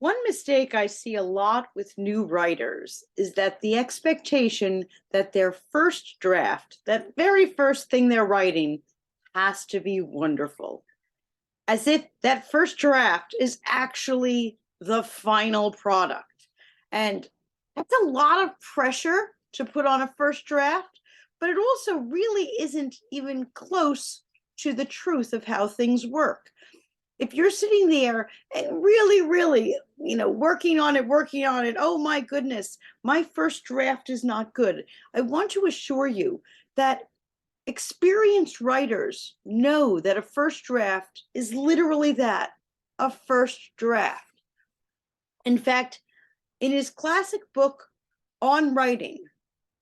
One mistake I see a lot with new writers is that the expectation that their first draft, that very first thing they're writing, has to be wonderful, as if that first draft is actually the final product. And that's a lot of pressure to put on a first draft, but it also really isn't even close to the truth of how things work. If you're sitting there and really, working on it, oh my goodness, my first draft is not good. I want to assure you that experienced writers know that a first draft is literally that, a first draft. In fact, in his classic book on writing,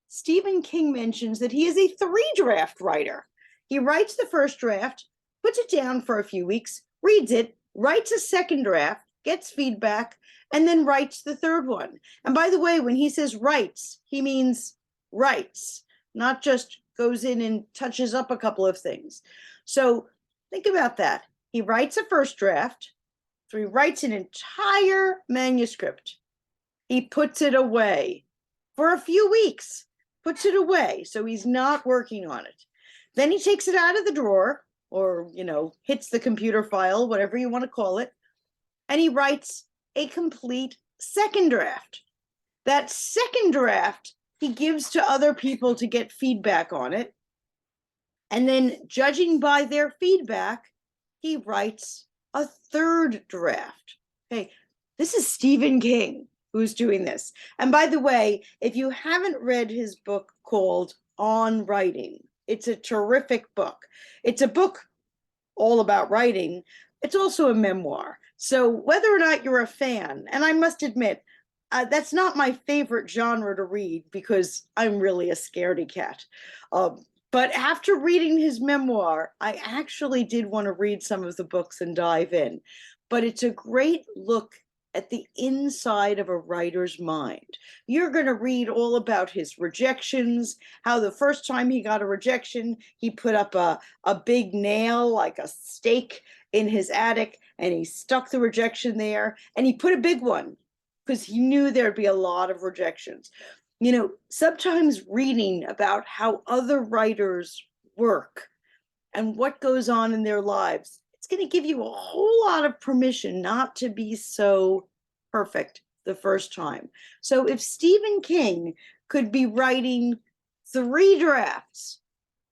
Stephen King mentions that he is a three draft writer. He writes the first draft, puts it down for a few weeks, reads it, writes a second draft, gets feedback, and then writes the third one. And by the way, when he says writes, he means writes, not just goes in and touches up a couple of things. So think about that. He writes a first draft, so he writes an entire manuscript. He puts it away for a few weeks, puts it away, so he's not working on it. Then he takes it out of the drawer, or, hits the computer file, whatever you want to call it, and he writes a complete second draft. That second draft he gives to other people to get feedback on it. And then, judging by their feedback, he writes a third draft. Okay, this is Stephen King who's doing this. And by the way, if you haven't read his book called On Writing, it's a terrific book. It's a book all about writing. It's also a memoir. So whether or not you're a fan, and I must admit, that's not my favorite genre to read because I'm really a scaredy cat. But after reading his memoir, I actually did want to read some of the books and dive in. But it's a great look at the inside of a writer's mind. You're going to read all about his rejections, how the first time he got a rejection, he put up a big nail, like a stake, in his attic, and he stuck the rejection there, and he put a big one because he knew there'd be a lot of rejections. Sometimes reading about how other writers work and what goes on in their lives, it's going to give you a whole lot of permission not to be so perfect the first time. So if Stephen King could be writing three drafts,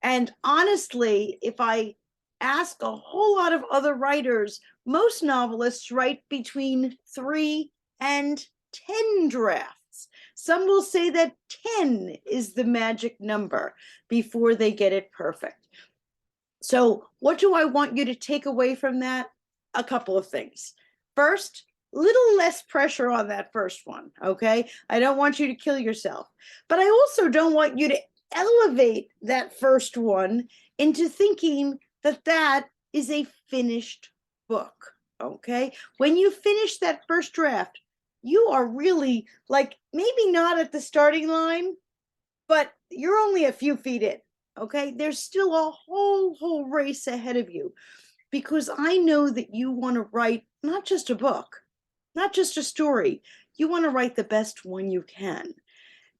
and honestly, if I ask a whole lot of other writers, most novelists write between 3 and 10 drafts. Some will say that 10 is the magic number before they get it perfect. So what do I want you to take away from that? A couple of things. First, little less pressure on that first one, okay? I don't want you to kill yourself, but I also don't want you to elevate that first one into thinking that that is a finished book, okay? When you finish that first draft, you are really, maybe not at the starting line, but you're only a few feet in. Okay, there's still a whole race ahead of you, because I know that you want to write not just a book, not just a story. You want to write the best one you can.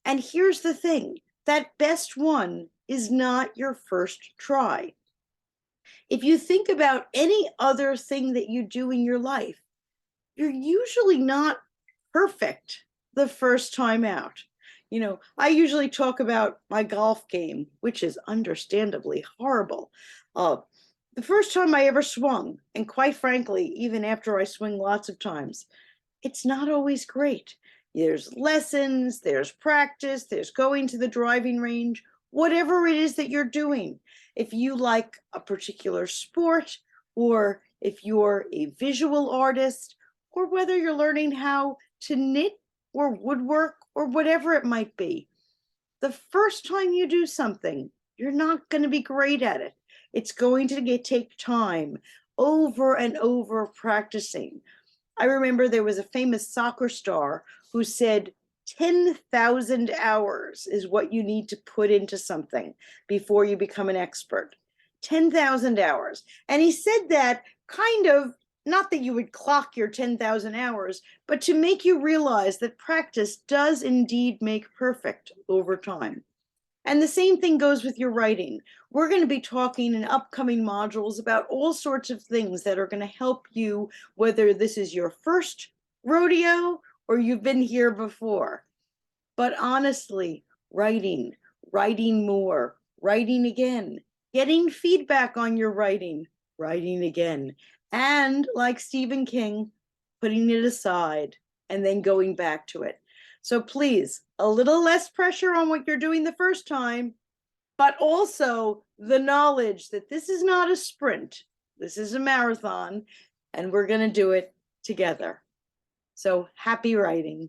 And here's the thing, that best one is not your first try. If you think about any other thing that you do in your life, you're usually not perfect the first time out. I usually talk about my golf game, which is understandably horrible. The first time I ever swung, and quite frankly, even after I swing lots of times, it's not always great. There's lessons, there's practice, there's going to the driving range, whatever it is that you're doing. If you like a particular sport, or if you're a visual artist, or whether you're learning how to knit or woodwork or whatever it might be, the first time you do something, you're not going to be great at it. It's going to take time, over and over practicing. I remember there was a famous soccer star who said 10,000 hours is what you need to put into something before you become an expert. 10,000 hours. And he said that kind of not that you would clock your 10,000 hours, but to make you realize that practice does indeed make perfect over time. And the same thing goes with your writing. We're going to be talking in upcoming modules about all sorts of things that are going to help you, whether this is your first rodeo or you've been here before. But honestly, writing more, writing again, getting feedback on your writing again, and like Stephen King, putting it aside and then going back to it. So please, a little less pressure on what you're doing the first time, but also the knowledge that this is not a sprint, this is a marathon, and we're going to do it together. So happy writing.